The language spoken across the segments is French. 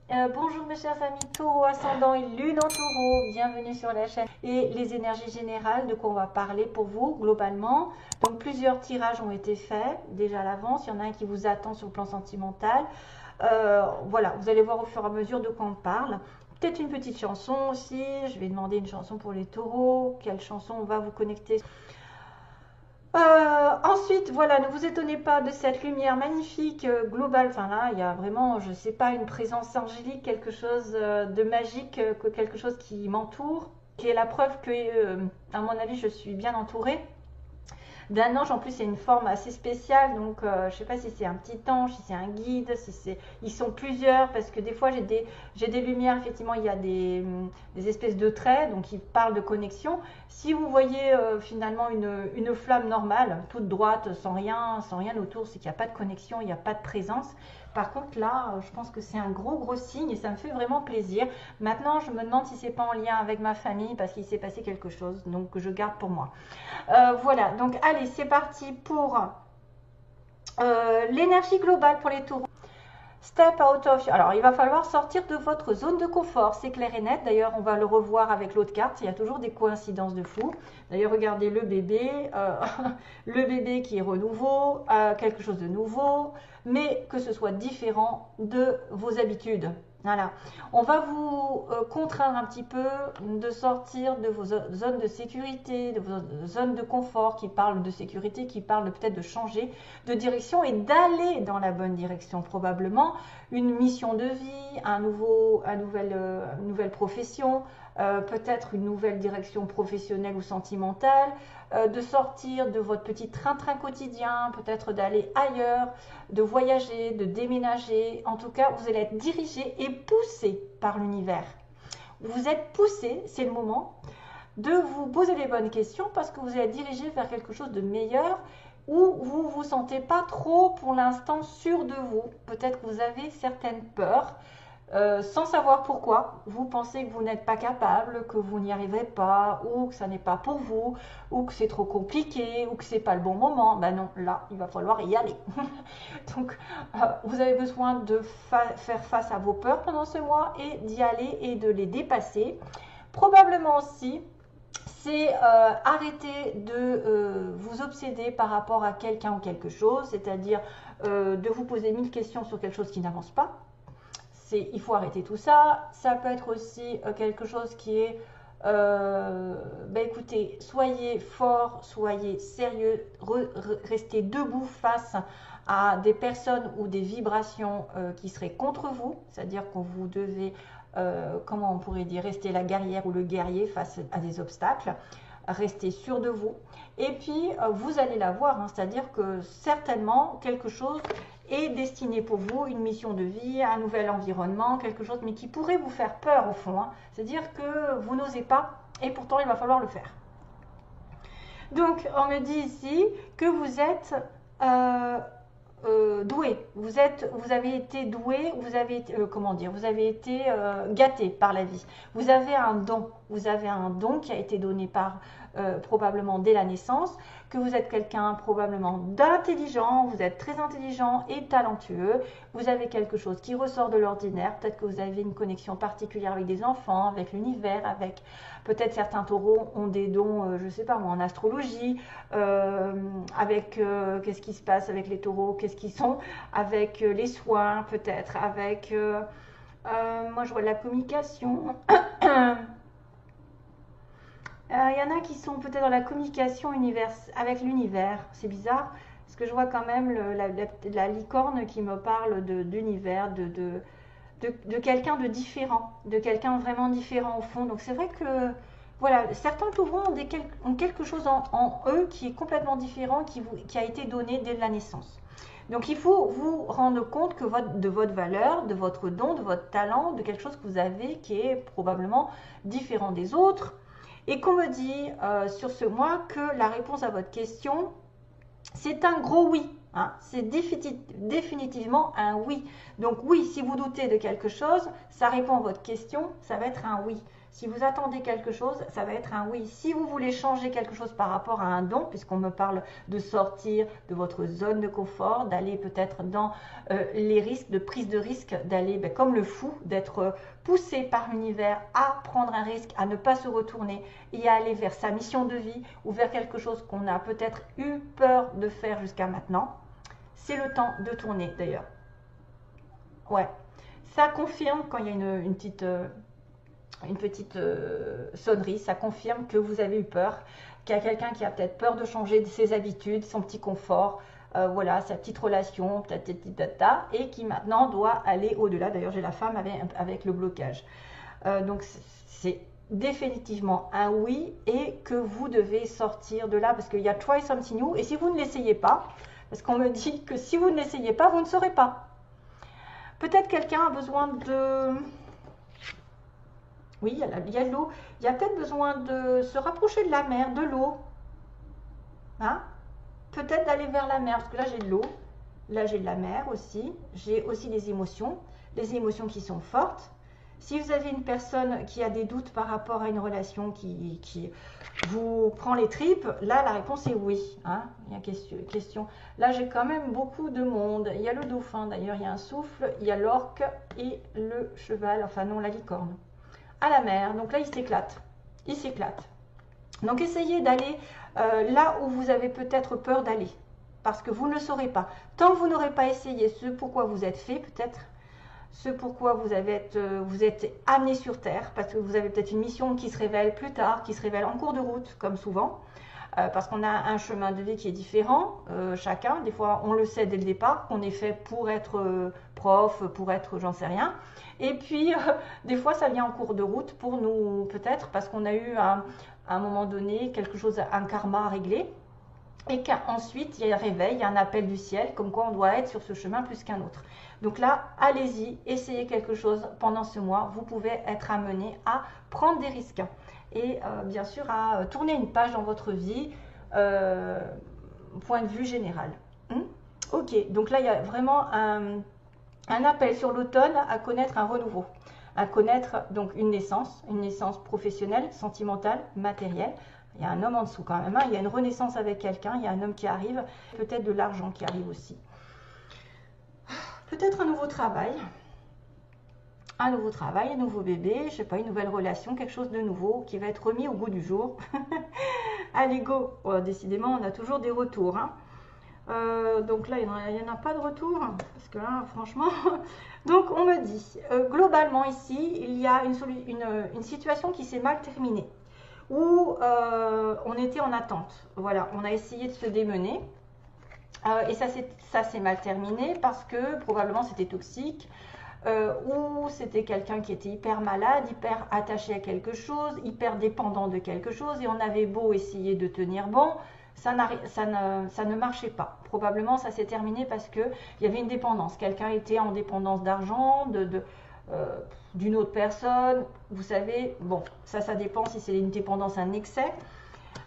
Bonjour mes chers amis Taureau ascendant et Lune en Taureau, bienvenue sur la chaîne et les énergies générales de quoi on va parler pour vous globalement. Donc plusieurs tirages ont été faits déjà à l'avance, il y en a un qui vous attend sur le plan sentimental. Voilà, vous allez voir au fur et à mesure de quoi on parle. Peut-être une petite chanson aussi, je vais demander une chanson pour les taureaux, quelle chanson on va vous connecter. Ensuite, voilà, ne vous étonnez pas de cette lumière magnifique globale. Enfin là, il y a vraiment, je sais pas, une présence angélique, quelque chose de magique, quelque chose qui m'entoure, qui est la preuve que, à mon avis, je suis bien entourée d'un ange. En plus, c'est une forme assez spéciale, donc je ne sais pas si c'est un petit ange, si c'est un guide, si c'est, ils sont plusieurs, parce que des fois j'ai des lumières, effectivement, il y a des espèces de traits, donc ils parlent de connexion. Si vous voyez finalement une flamme normale, toute droite, sans rien autour, c'est qu'il n'y a pas de connexion, il n'y a pas de présence. Par contre, là, je pense que c'est un gros signe et ça me fait vraiment plaisir. Maintenant, je me demande si c'est pas en lien avec ma famille parce qu'il s'est passé quelque chose, donc je garde pour moi. Voilà, donc allez, c'est parti pour l'énergie globale pour les taureaux. Step out of. Alors, il va falloir sortir de votre zone de confort, c'est clair et net. D'ailleurs, on va le revoir avec l'autre carte. Il y a toujours des coïncidences de fou. D'ailleurs, regardez le bébé, le bébé qui est renouveau, quelque chose de nouveau, mais que ce soit différent de vos habitudes. Voilà, on va vous contraindre un petit peu de sortir de vos zones de sécurité, de vos zones de confort qui parlent de sécurité, qui parlent peut-être de changer de direction et d'aller dans la bonne direction. Probablement une mission de vie, une nouvelle profession, peut-être une nouvelle direction professionnelle ou sentimentale, de sortir de votre petit train-train quotidien, peut-être d'aller ailleurs, de voyager, de déménager. En tout cas, vous allez être dirigé et poussé par l'univers. Vous êtes poussé, c'est le moment de vous poser les bonnes questions parce que vous allez être dirigé vers quelque chose de meilleur où vous ne vous sentez pas trop pour l'instant sûr de vous. Peut-être que vous avez certaines peurs. Sans savoir pourquoi, vous pensez que vous n'êtes pas capable, que vous n'y arriverez pas, ou que ça n'est pas pour vous, ou que c'est trop compliqué, ou que c'est pas le bon moment. Ben non, là, il va falloir y aller. Donc, vous avez besoin de faire face à vos peurs pendant ce mois et d'y aller et de les dépasser. Probablement aussi, c'est arrêter de vous obséder par rapport à quelqu'un ou quelque chose, c'est-à-dire de vous poser 1000 questions sur quelque chose qui n'avance pas. Il faut arrêter tout ça. Ça peut être aussi quelque chose qui est, écoutez, soyez fort, soyez sérieux, restez debout face à des personnes ou des vibrations qui seraient contre vous, c'est-à-dire que vous devez, comment on pourrait dire, rester la guerrière ou le guerrier face à des obstacles. Restez sûr de vous. Et puis, vous allez la voir, hein, c'est-à-dire que certainement quelque chose est destiné pour vous, une mission de vie, un nouvel environnement, quelque chose, mais qui pourrait vous faire peur au fond. Hein. C'est-à-dire que vous n'osez pas et pourtant il va falloir le faire. Donc, on me dit ici que vous êtes doué. Vous avez été doué, vous avez été, comment dire, vous avez été gâté par la vie. Vous avez un don. Vous avez un don qui a été donné par probablement dès la naissance, que vous êtes quelqu'un probablement d'intelligent, vous êtes très intelligent et talentueux, vous avez quelque chose qui ressort de l'ordinaire, peut-être que vous avez une connexion particulière avec des enfants, avec l'univers, avec peut-être certains taureaux ont des dons, je ne sais pas moi, en astrologie, avec qu'est-ce qui se passe avec les taureaux, qu'est-ce qu'ils sont, avec les soins peut-être, avec, moi je vois de la communication. Il y en a qui sont peut-être dans la communication avec l'univers. C'est bizarre, parce que je vois quand même la licorne qui me parle d'univers, de quelqu'un de différent, de quelqu'un vraiment différent au fond. Donc c'est vrai que, voilà, certains taureaux ont quelque chose en eux qui est complètement différent, qui a été donné dès la naissance. Donc il faut vous rendre compte que de votre valeur, de votre don, de votre talent, de quelque chose que vous avez qui est probablement différent des autres. Et qu'on me dit sur ce mois que la réponse à votre question, c'est un gros oui. Hein, c'est définitivement un oui. Donc oui, si vous doutez de quelque chose, ça répond à votre question, ça va être un oui. Si vous attendez quelque chose, ça va être un oui. Si vous voulez changer quelque chose par rapport à un don, puisqu'on me parle de sortir de votre zone de confort, d'aller peut-être dans les risques, de prise de risque, d'aller comme le fou, d'être poussé par l'univers à prendre un risque, à ne pas se retourner et à aller vers sa mission de vie ou vers quelque chose qu'on a peut-être eu peur de faire jusqu'à maintenant, c'est le temps de tourner d'ailleurs. Ouais, ça confirme quand il y a une petite sonnerie, ça confirme que vous avez eu peur, qu'il y a quelqu'un qui a peut-être peur de changer ses habitudes, son petit confort, voilà, sa petite relation, et qui maintenant doit aller au-delà. D'ailleurs, j'ai la femme avec le blocage. Donc, c'est définitivement un oui et que vous devez sortir de là parce qu'il y a try something new. Et si vous ne l'essayez pas, parce qu'on me dit que si vous ne l'essayez pas, vous ne saurez pas. Peut-être quelqu'un a besoin de... Oui, il y a l'eau. Il y a peut-être besoin de se rapprocher de la mer, de l'eau. Hein? Peut-être d'aller vers la mer, parce que là j'ai de l'eau. Là j'ai de la mer aussi. J'ai aussi des émotions qui sont fortes. Si vous avez une personne qui a des doutes par rapport à une relation qui vous prend les tripes, là la réponse est oui. Hein? Il y a question. Là j'ai quand même beaucoup de monde. Il y a le dauphin d'ailleurs, il y a un souffle, il y a l'orque et le cheval, enfin non, la licorne. À la mer, donc là il s'éclate. Il s'éclate. Donc essayez d'aller là où vous avez peut-être peur d'aller. Parce que vous ne le saurez pas. Tant que vous n'aurez pas essayé ce pourquoi vous êtes fait, peut-être, ce pourquoi vous êtes amené sur Terre, parce que vous avez peut-être une mission qui se révèle plus tard, qui se révèle en cours de route, comme souvent, parce qu'on a un chemin de vie qui est différent, chacun. Des fois, on le sait dès le départ, qu'on est fait pour être prof, pour être j'en sais rien. Et puis, des fois, ça vient en cours de route pour nous, peut-être, parce qu'on a eu à un moment donné quelque chose, un karma à régler. Et qu'ensuite, il y a un réveil, il y a un appel du ciel, comme quoi on doit être sur ce chemin plus qu'un autre. Donc là, allez-y, essayez quelque chose pendant ce mois. Vous pouvez être amené à prendre des risques. Et bien sûr, à tourner une page dans votre vie, point de vue général. Ok, donc là, il y a vraiment un appel sur l'automne à connaître un renouveau. À connaître donc une naissance professionnelle, sentimentale, matérielle. Il y a un homme en dessous quand même, hein. Il y a une renaissance avec quelqu'un, il y a un homme qui arrive, peut-être de l'argent qui arrive aussi. Peut-être un nouveau travail, un nouveau bébé, je ne sais pas, une nouvelle relation, quelque chose de nouveau qui va être remis au goût du jour. Allez, go! Oh, décidément, on a toujours des retours. Hein. Donc là, il n'y en a pas de retour, parce que là, franchement... Donc, on me dit, globalement ici, il y a une situation qui s'est mal terminée. Où on était en attente. Voilà, on a essayé de se démener et ça s'est mal terminé parce que probablement c'était toxique ou c'était quelqu'un qui était hyper malade, hyper attaché à quelque chose, hyper dépendant de quelque chose et on avait beau essayer de tenir bon, ça ne marchait pas. Probablement ça s'est terminé parce qu'il y avait une dépendance. Quelqu'un était en dépendance d'argent, d'une autre personne, vous savez, bon, ça dépend si c'est une dépendance, un excès,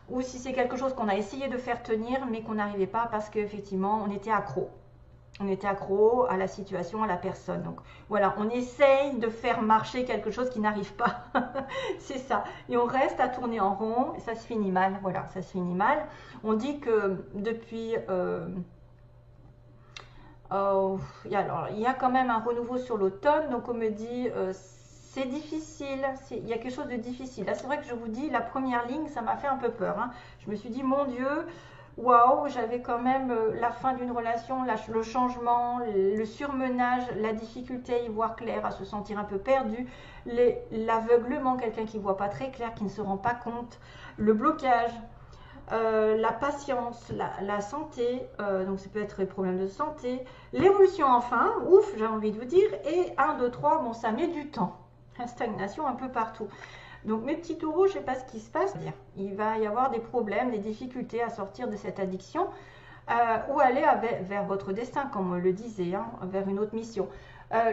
ou si c'est quelque chose qu'on a essayé de faire tenir, mais qu'on n'arrivait pas parce qu'effectivement, on était accro. On était accro à la situation, à la personne. Donc voilà, on essaye de faire marcher quelque chose qui n'arrive pas. C'est ça. Et on reste à tourner en rond, et ça se finit mal. Voilà, ça se finit mal. On dit que depuis... alors, il y a quand même un renouveau sur l'automne, donc on me dit c'est difficile, il y a quelque chose de difficile. Là, c'est vrai que je vous dis, la première ligne, ça m'a fait un peu peur. Hein. Je me suis dit, mon Dieu, waouh, j'avais quand même la fin d'une relation, le changement, le surmenage, la difficulté à y voir clair, à se sentir un peu perdu, l'aveuglement, quelqu'un qui ne voit pas très clair, qui ne se rend pas compte, le blocage. La patience, la santé, donc ça peut être des problèmes de santé, l'évolution enfin, ouf, j'ai envie de vous dire, et 1, 2, 3, bon ça met du temps, la stagnation un peu partout. Donc mes petits taureaux, je ne sais pas ce qui se passe, il va y avoir des problèmes, des difficultés à sortir de cette addiction, ou aller vers votre destin, comme on le disait, hein, vers une autre mission.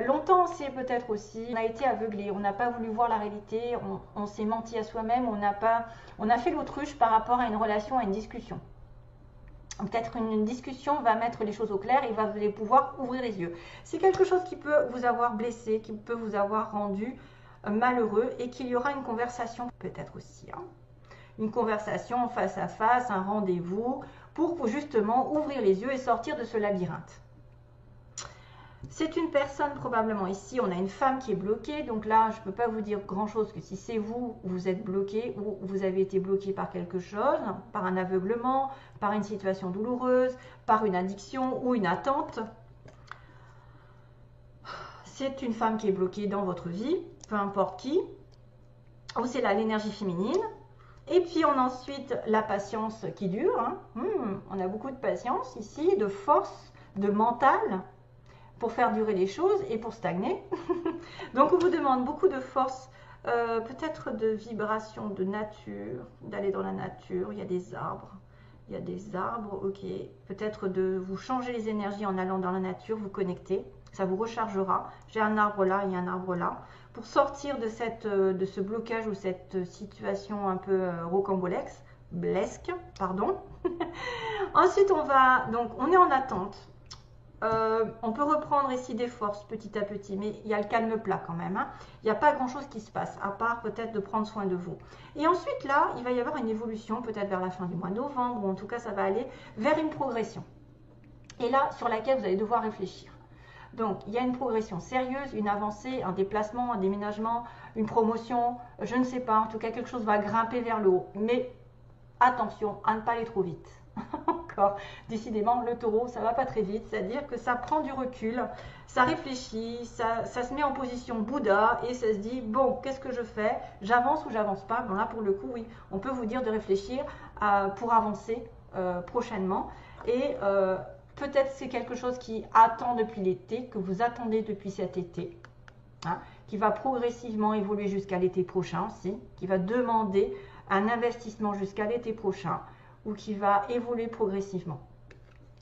Longtemps, c'est peut-être aussi, on a été aveuglé, on n'a pas voulu voir la réalité, on s'est menti à soi-même, on a fait l'autruche par rapport à une relation, à une discussion. Peut-être une discussion va mettre les choses au clair et vous pouvoir ouvrir les yeux. C'est quelque chose qui peut vous avoir blessé, qui peut vous avoir rendu malheureux et qu'il y aura une conversation peut-être aussi. Hein. Une conversation face à face, un rendez-vous pour justement ouvrir les yeux et sortir de ce labyrinthe. C'est une personne probablement ici, on a une femme qui est bloquée, donc là je ne peux pas vous dire grand chose que si c'est vous, vous êtes bloqué ou vous avez été bloqué par quelque chose, par un aveuglement, par une situation douloureuse, par une addiction ou une attente. C'est une femme qui est bloquée dans votre vie, peu importe qui, ou c'est là l'énergie féminine. Et puis on a ensuite la patience qui dure, hein. On a beaucoup de patience ici, de force, de mental, pour faire durer les choses et pour stagner. Donc on vous demande beaucoup de force, peut-être de vibration de nature, d'aller dans la nature, il y a des arbres. Il y a des arbres, ok. Peut-être de vous changer les énergies en allant dans la nature, vous connecter. Ça vous rechargera. J'ai un arbre là, il y a un arbre là. Pour sortir de ce blocage ou cette situation un peu rocambolesque, pardon. Ensuite, on est en attente. On peut reprendre ici des forces petit à petit, mais il y a le calme plat quand même. Hein. Il n'y a pas grand chose qui se passe, à part peut-être de prendre soin de vous. Et ensuite là, il va y avoir une évolution, peut-être vers la fin du mois de novembre, ou en tout cas ça va aller vers une progression. Et là, sur laquelle vous allez devoir réfléchir. Donc, il y a une progression sérieuse, une avancée, un déplacement, un déménagement, une promotion, je ne sais pas, en tout cas quelque chose va grimper vers le haut. Mais attention à ne pas aller trop vite. Encore, décidément, le taureau, ça va pas très vite, c'est-à-dire que ça prend du recul, ça réfléchit, ça se met en position Bouddha et ça se dit, bon, qu'est-ce que je fais? J'avance ou j'avance pas? Bon là, pour le coup, oui, on peut vous dire de réfléchir pour avancer prochainement. Et peut-être c'est quelque chose qui attend depuis l'été, que vous attendez depuis cet été, hein, qui va progressivement évoluer jusqu'à l'été prochain aussi, qui va demander un investissement jusqu'à l'été prochain, ou qui va évoluer progressivement.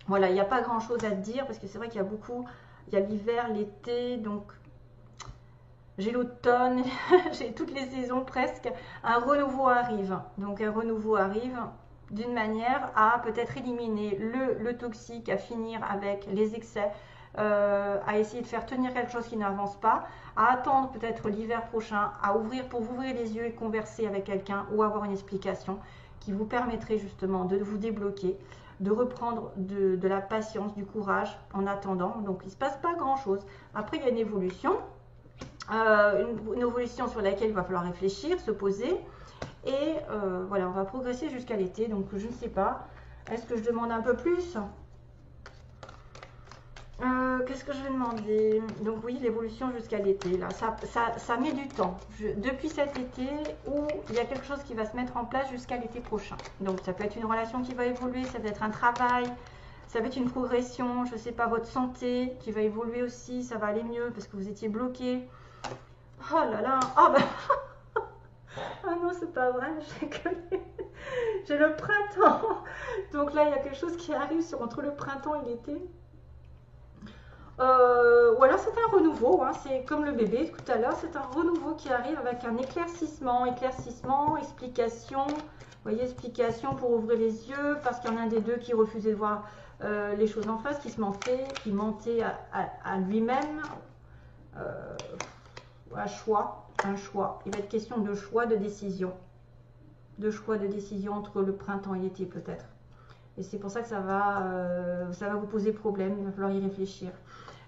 Voilà, il n'y a pas grand chose à dire parce que c'est vrai qu'il y a beaucoup, il y a l'hiver, l'été, donc j'ai l'automne, j'ai toutes les saisons presque. Un renouveau arrive, donc un renouveau arrive d'une manière à peut-être éliminer le toxique, à finir avec les excès, à essayer de faire tenir quelque chose qui n'avance pas, à attendre peut-être l'hiver prochain, pour vous ouvrir les yeux et converser avec quelqu'un ou avoir une explication qui vous permettrait justement de vous débloquer, de reprendre de la patience, du courage en attendant. Donc il ne se passe pas grand chose. Après il y a une évolution, une évolution sur laquelle il va falloir réfléchir, se poser. Et voilà, on va progresser jusqu'à l'été. Donc je ne sais pas, est-ce que je demande un peu plus? Qu'est-ce que je vais demander? Donc oui, l'évolution jusqu'à l'été, là, ça met du temps. Depuis cet été, où il y a quelque chose qui va se mettre en place jusqu'à l'été prochain. Donc ça peut être une relation qui va évoluer, ça peut être un travail, ça peut être une progression, je ne sais pas, votre santé qui va évoluer aussi, ça va aller mieux parce que vous étiez bloqué. Oh là là, oh bah... ah non, c'est pas vrai, j'ai le printemps. Donc là, il y a quelque chose qui arrive entre le printemps et l'été. Ou alors c'est un renouveau, hein, c'est comme le bébé tout à l'heure, c'est un renouveau qui arrive avec un éclaircissement, explication, vous voyez, explication pour ouvrir les yeux, parce qu'il y en a un des deux qui refusait de voir les choses en face, qui mentait à lui-même, un choix, il va être question de choix, de décision entre le printemps et l'été peut-être, et c'est pour ça que ça va vous poser problème, il va falloir y réfléchir.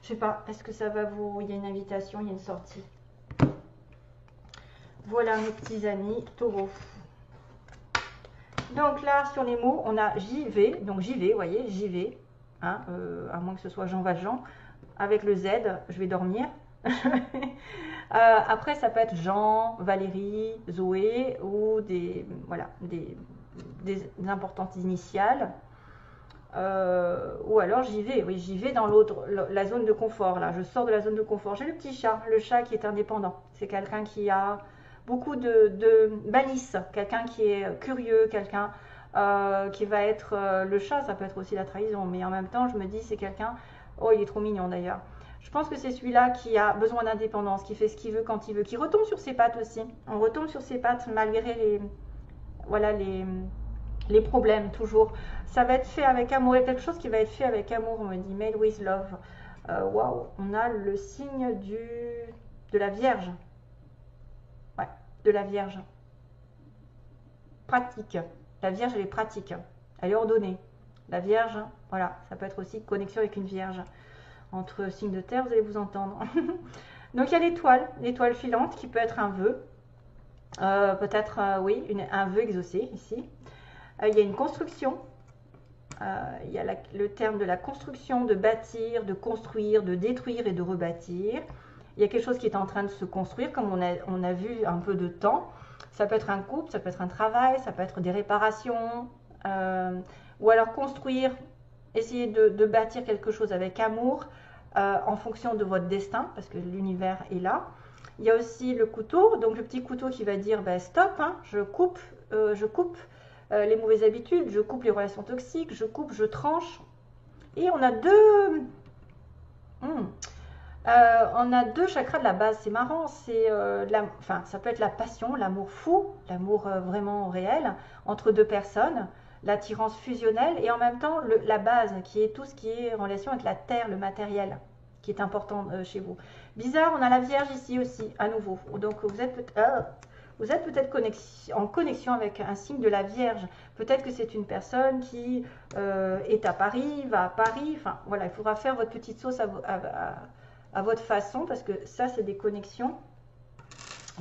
Je sais pas, est-ce que ça va vous... Il y a une invitation, il y a une sortie. Voilà mes petits amis taureaux. Donc là, sur les mots, on a j'y vais. Donc j'y vais, vous voyez, j'y vais. Hein, à moins que ce soit Jean Valjean. Avec le Z, je vais dormir. Après, ça peut être Jean, Valérie, Zoé ou des importantes initiales. Ou alors j'y vais, oui, j'y vais dans la zone de confort, là, je sors de la zone de confort. J'ai le petit chat, le chat qui est indépendant, c'est quelqu'un qui a beaucoup de malice, quelqu'un qui est curieux, quelqu'un qui va être, le chat, ça peut être aussi la trahison, mais en même temps, je me dis, c'est quelqu'un, oh, il est trop mignon d'ailleurs. Je pense que c'est celui-là qui a besoin d'indépendance, qui fait ce qu'il veut quand il veut, qui retombe sur ses pattes aussi. On retombe sur ses pattes malgré les problèmes, toujours. Ça va être fait avec amour. Il y a quelque chose qui va être fait avec amour, on me dit. Made with love. Waouh, on a le signe de la Vierge. de la Vierge. Pratique. La Vierge, elle est pratique. Elle est ordonnée. La Vierge, voilà, ça peut être aussi connexion avec une Vierge. Entre signes de terre, vous allez vous entendre. Donc il y a l'étoile filante qui peut être un vœu. Peut-être, oui, un vœu exaucé ici. Il y a une construction. Il y a le terme de la construction, de bâtir, de construire, de détruire et de rebâtir. Il y a quelque chose qui est en train de se construire, comme on a vu un peu de temps. Ça peut être un couple, ça peut être un travail, ça peut être des réparations. Ou alors construire, essayer de bâtir quelque chose avec amour en fonction de votre destin, parce que l'univers est là. Il y a aussi le couteau, donc le petit couteau qui va dire ben, stop, hein, je coupe les mauvaises habitudes, je coupe les relations toxiques, je coupe, je tranche. Et on a deux chakras de la base, c'est marrant, ça peut être la passion, l'amour fou, l'amour vraiment réel entre deux personnes, l'attirance fusionnelle et en même temps la base qui est tout ce qui est en relation avec la terre, le matériel qui est important chez vous. Bizarre, on a la Vierge ici aussi, à nouveau. Donc vous êtes peut-être en connexion avec un signe de la Vierge. Peut-être que c'est une personne qui est à Paris, va à Paris. Enfin, voilà, il faudra faire votre petite sauce à votre façon, parce que ça, c'est des connexions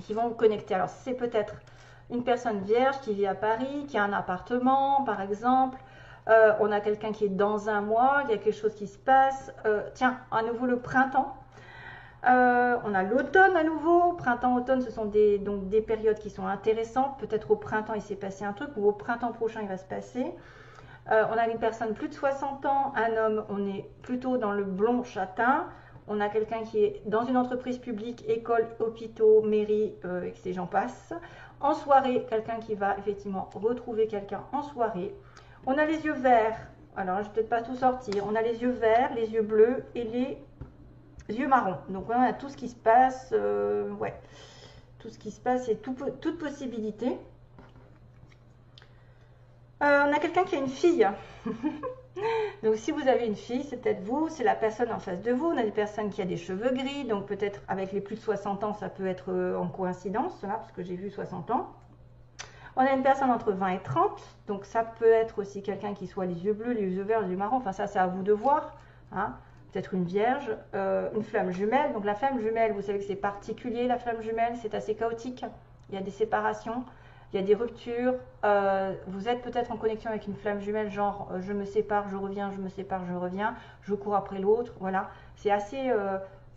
qui vont vous connecter. Alors, c'est peut-être une personne vierge qui vit à Paris, qui a un appartement, par exemple. On a quelqu'un qui est dans un mois, il y a quelque chose qui se passe. Tiens, à nouveau le printemps. On a l'automne à nouveau. Printemps, automne, ce sont donc des périodes qui sont intéressantes. Peut-être au printemps, il s'est passé un truc, ou au printemps prochain, il va se passer. On a une personne plus de 60 ans, un homme, on est plutôt dans le blond châtain. On a quelqu'un qui est dans une entreprise publique, école, hôpitaux, mairie, et j'en passe. En soirée, quelqu'un qui va effectivement retrouver quelqu'un en soirée. On a les yeux verts. Alors, je ne vais peut-être pas tout sortir. On a les yeux verts, les yeux bleus et les yeux marrons. Donc, on a tout ce qui se passe. Ouais. Tout ce qui se passe et toute possibilité. On a quelqu'un qui a une fille. Donc si vous avez une fille, c'est peut-être vous, c'est la personne en face de vous. On a des personnes qui ont des cheveux gris, donc peut-être avec les plus de 60 ans, ça peut être en coïncidence, là, parce que j'ai vu 60 ans. On a une personne entre 20 et 30, donc ça peut être aussi quelqu'un qui soit les yeux bleus, les yeux verts, les yeux marrons, enfin ça c'est à vous de voir. Hein. Peut-être une vierge, une flamme jumelle. Donc la flamme jumelle, vous savez que c'est particulier, la flamme jumelle, c'est assez chaotique. Il y a des séparations. Il y a des ruptures, vous êtes peut-être en connexion avec une flamme jumelle, genre je me sépare, je reviens, je me sépare, je reviens, je cours après l'autre, voilà. C'est assez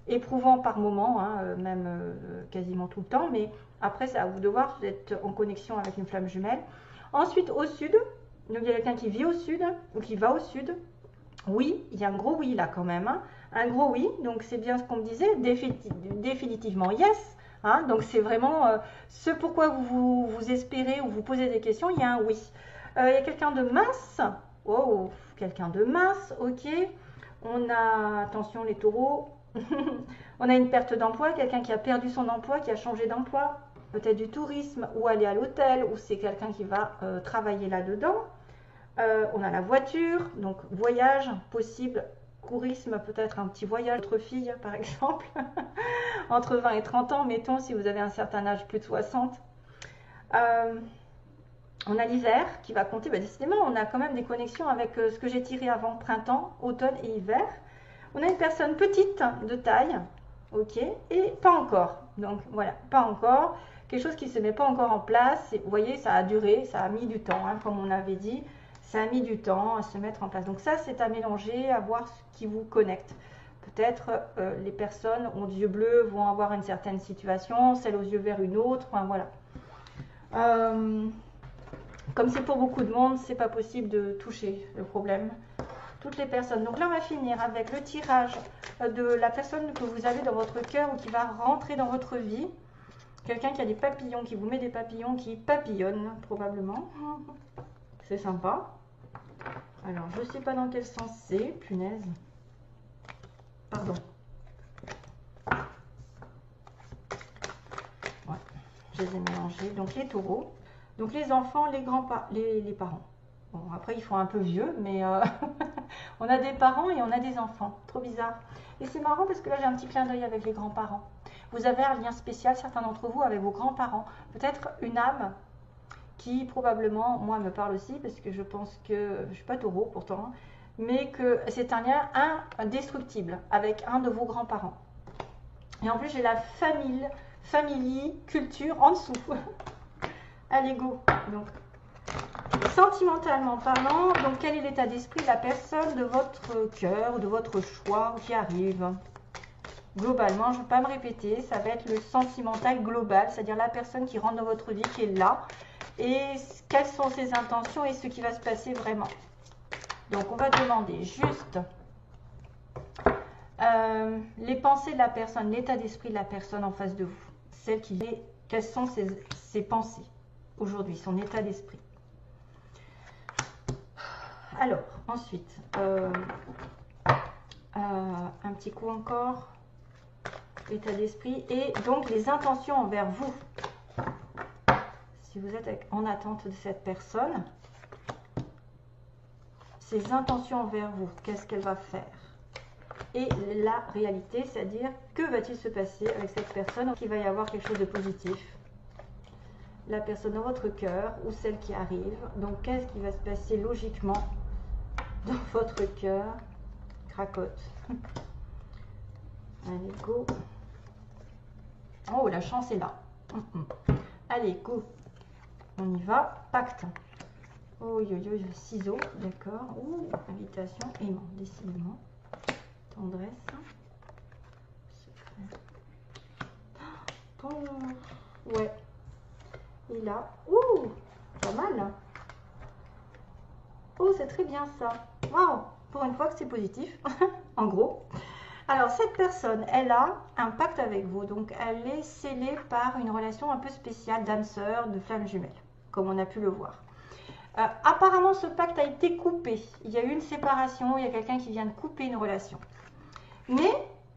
éprouvant par moment, hein, même quasiment tout le temps, mais après c'est à vous de voir, vous êtes en connexion avec une flamme jumelle. Ensuite au sud, donc il y a quelqu'un qui vit au sud, ou qui va au sud. Oui, il y a un gros oui là quand même, hein. Un gros oui, donc c'est bien ce qu'on me disait, définitivement yes. Hein, donc c'est vraiment ce pourquoi vous espérez ou vous posez des questions, il y a un oui. Il y a quelqu'un de mince, oh, quelqu'un de mince, ok. On a, attention les taureaux, on a une perte d'emploi, quelqu'un qui a perdu son emploi, qui a changé d'emploi, peut-être du tourisme ou aller à l'hôtel, ou c'est quelqu'un qui va travailler là-dedans. On a la voiture, donc voyage possible. Courisme, peut-être un petit voyage, votre fille par exemple, entre 20 et 30 ans, mettons, si vous avez un certain âge, plus de 60. On a l'hiver qui va compter, bah, décidément, on a quand même des connexions avec ce que j'ai tiré avant, printemps, automne et hiver. On a une personne petite de taille, ok, et pas encore. Donc voilà, pas encore, quelque chose qui ne se met pas encore en place. Et, vous voyez, ça a duré, ça a mis du temps, hein, comme on avait dit. Ça a mis du temps à se mettre en place. Donc ça, c'est à mélanger, à voir ce qui vous connecte. Peut-être les personnes aux yeux bleus vont avoir une certaine situation, celles aux yeux verts une autre. Enfin, voilà. Comme c'est pour beaucoup de monde, c'est pas possible de toucher le problème. Toutes les personnes. Donc là, on va finir avec le tirage de la personne que vous avez dans votre cœur ou qui va rentrer dans votre vie. Quelqu'un qui a des papillons, qui vous met des papillons, qui papillonne probablement. C'est sympa. Alors, je ne sais pas dans quel sens c'est, punaise. Pardon. Ouais, je les ai mélangés. Donc, les taureaux. Donc, les enfants, les parents. Bon, après, ils font un peu vieux, mais on a des parents et on a des enfants. Trop bizarre. Et c'est marrant parce que là, j'ai un petit clin d'œil avec les grands-parents. Vous avez un lien spécial, certains d'entre vous, avec vos grands-parents. Peut-être une âme qui probablement, moi, me parle aussi, parce que je pense que, je ne suis pas taureau pourtant, mais que c'est un lien indestructible avec un de vos grands-parents. Et en plus, j'ai la famille, culture en dessous. Allez, go. Donc, sentimentalement parlant, donc quel est l'état d'esprit de la personne de votre cœur ou de votre choix qui arrive? Globalement, je ne vais pas me répéter, ça va être le sentimental global, c'est-à-dire la personne qui rentre dans votre vie, qui est là, et quelles sont ses intentions et ce qui va se passer vraiment. Donc, on va demander juste les pensées de la personne, l'état d'esprit de la personne en face de vous. Quelles sont ses pensées aujourd'hui, son état d'esprit. Alors, ensuite, un petit coup encore, état d'esprit, et donc les intentions envers vous. Si vous êtes en attente de cette personne, ses intentions envers vous, qu'est-ce qu'elle va faire? Et la réalité, c'est-à-dire, que va-t-il se passer avec cette personne? Il va y avoir quelque chose de positif. La personne dans votre cœur ou celle qui arrive. Donc, qu'est-ce qui va se passer logiquement dans votre cœur? Cracotte. Allez, go. Oh, la chance est là. Allez, go. On y va. Pacte. Oh, ciseaux, d'accord. Ouh, invitation, aimant, décidément. Tendresse. Secret. Ouais. Et là, ouh, pas mal. Oh, c'est très bien ça. Waouh, pour une fois que c'est positif, en gros. Alors, cette personne, elle a un pacte avec vous. Donc, elle est scellée par une relation un peu spéciale d'âme sœur, de flamme jumelle, comme on a pu le voir. Apparemment, ce pacte a été coupé. Il y a eu une séparation, il y a quelqu'un qui vient de couper une relation. Mais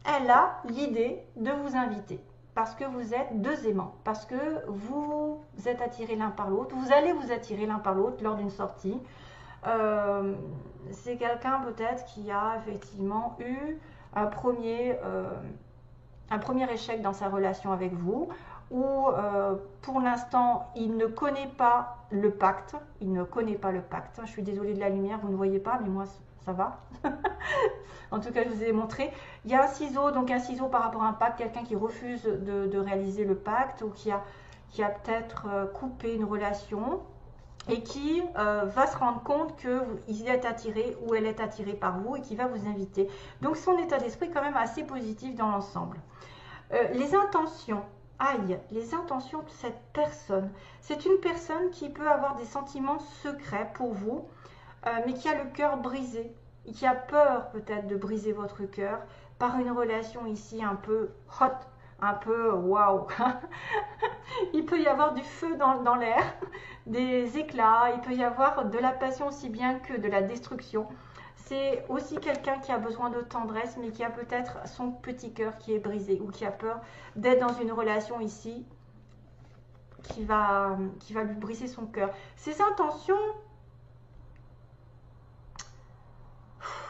elle a l'idée de vous inviter. Parce que vous êtes deux aimants, parce que vous êtes attirés l'un par l'autre, vous allez vous attirer l'un par l'autre lors d'une sortie. C'est quelqu'un peut-être qui a effectivement eu un premier échec dans sa relation avec vous, ou pour l'instant il ne connaît pas le pacte, je suis désolée de la lumière, vous ne voyez pas, mais moi ça va. En tout cas, je vous ai montré. Il y a un ciseau, donc un ciseau par rapport à un pacte, quelqu'un qui refuse de réaliser le pacte ou qui a peut-être coupé une relation et qui va se rendre compte qu'il est attiré ou elle est attirée par vous et qui va vous inviter. Donc son état d'esprit est quand même assez positif dans l'ensemble. Les intentions. Aïe, les intentions de cette personne. C'est une personne qui peut avoir des sentiments secrets pour vous, mais qui a le cœur brisé. Qui a peur peut-être de briser votre cœur par une relation ici un peu hot, un peu waouh. Il peut y avoir du feu dans l'air, des éclats, il peut y avoir de la passion aussi bien que de la destruction. C'est aussi quelqu'un qui a besoin de tendresse, mais qui a peut-être son petit cœur qui est brisé ou qui a peur d'être dans une relation ici qui va lui briser son cœur. Ses intentions,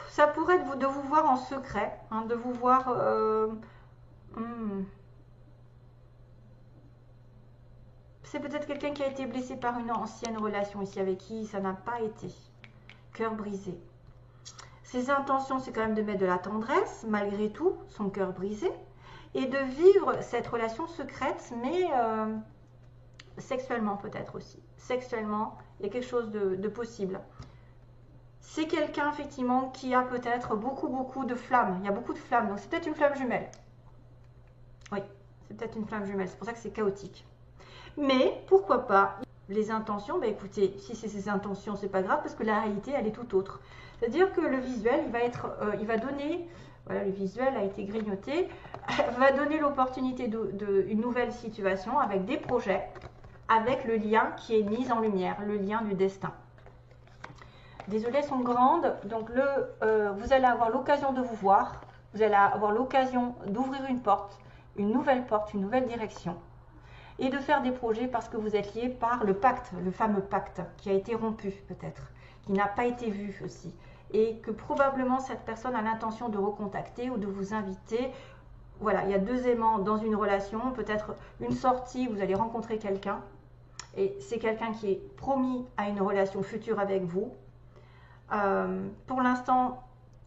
ça pourrait être de vous voir en secret, hein, de vous voir... C'est peut-être quelqu'un qui a été blessé par une ancienne relation ici, avec qui ça n'a pas été. Cœur brisé. Ses intentions, c'est quand même de mettre de la tendresse, malgré tout, son cœur brisé, et de vivre cette relation secrète, mais sexuellement peut-être aussi. Sexuellement, il y a quelque chose de possible. C'est quelqu'un, effectivement, qui a peut-être beaucoup de flammes. Il y a beaucoup de flammes, donc c'est peut-être une flamme jumelle. Oui, c'est peut-être une flamme jumelle, c'est pour ça que c'est chaotique. Mais, pourquoi pas, les intentions, bah écoutez, si c'est ses intentions, c'est pas grave, parce que la réalité, elle est tout autre. C'est-à-dire que le visuel, il va donner, voilà, le visuel a été grignoté, va donner l'opportunité d'une nouvelle situation avec des projets, avec le lien qui est mis en lumière, le lien du destin. Désolée, elles sont grandes, donc vous allez avoir l'occasion de vous voir, vous allez avoir l'occasion d'ouvrir une nouvelle direction, et de faire des projets parce que vous êtes liés par le pacte, le fameux pacte qui a été rompu peut-être, qui n'a pas été vu aussi, et que probablement cette personne a l'intention de recontacter ou de vous inviter voilà, il y a deux aimants dans une relation, peut-être une sortie, vous allez rencontrer quelqu'un. Et c'est quelqu'un qui est promis à une relation future avec vous. Pour l'instant,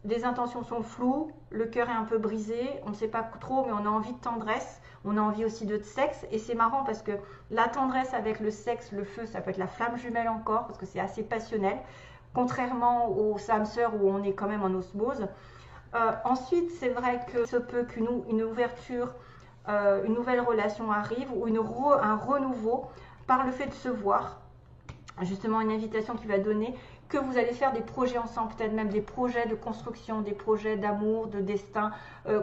les intentions sont floues, le cœur est un peu brisé, on ne sait pas trop, mais on a envie de tendresse, on a envie aussi de sexe. Et c'est marrant parce que la tendresse avec le sexe, le feu, ça peut être la flamme jumelle encore, parce que c'est assez passionnel, contrairement aux âmes sœurs où on est quand même en osmose. Ensuite, c'est vrai que se peut qu'une ouverture, une nouvelle relation arrive, ou un renouveau par le fait de se voir. Justement, une invitation qui va donner que vous allez faire des projets ensemble, peut-être même des projets de construction, des projets d'amour, de destin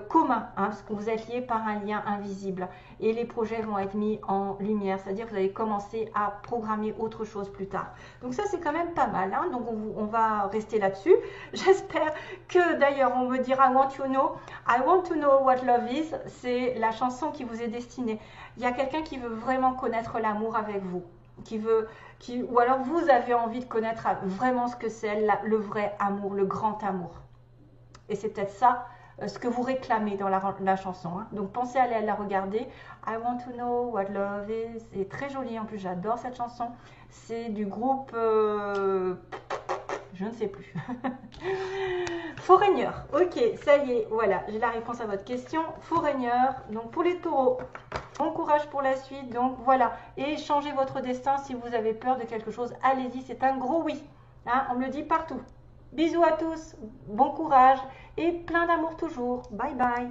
commun, hein, parce que vous êtes liés par un lien invisible. Et les projets vont être mis en lumière, c'est-à-dire que vous allez commencer à programmer autre chose plus tard. Donc ça, c'est quand même pas mal, hein, donc on va rester là-dessus. J'espère que d'ailleurs, on me dira I want to know what love is, c'est la chanson qui vous est destinée. Il y a quelqu'un qui veut vraiment connaître l'amour avec vous, ou alors vous avez envie de connaître vraiment ce que c'est le vrai amour, le grand amour. Et c'est peut-être ça ce que vous réclamez dans la chanson. Hein. Donc pensez à aller la regarder. I want to know what love is. C'est très joli en plus, j'adore cette chanson. C'est du groupe... je ne sais plus. Foreigner. Ok, ça y est, voilà, j'ai la réponse à votre question. Foreigner, donc pour les taureaux. Bon courage pour la suite, donc voilà. Et changez votre destin si vous avez peur de quelque chose. Allez-y, c'est un gros oui. Hein, on me le dit partout. Bisous à tous, bon courage et plein d'amour toujours. Bye bye.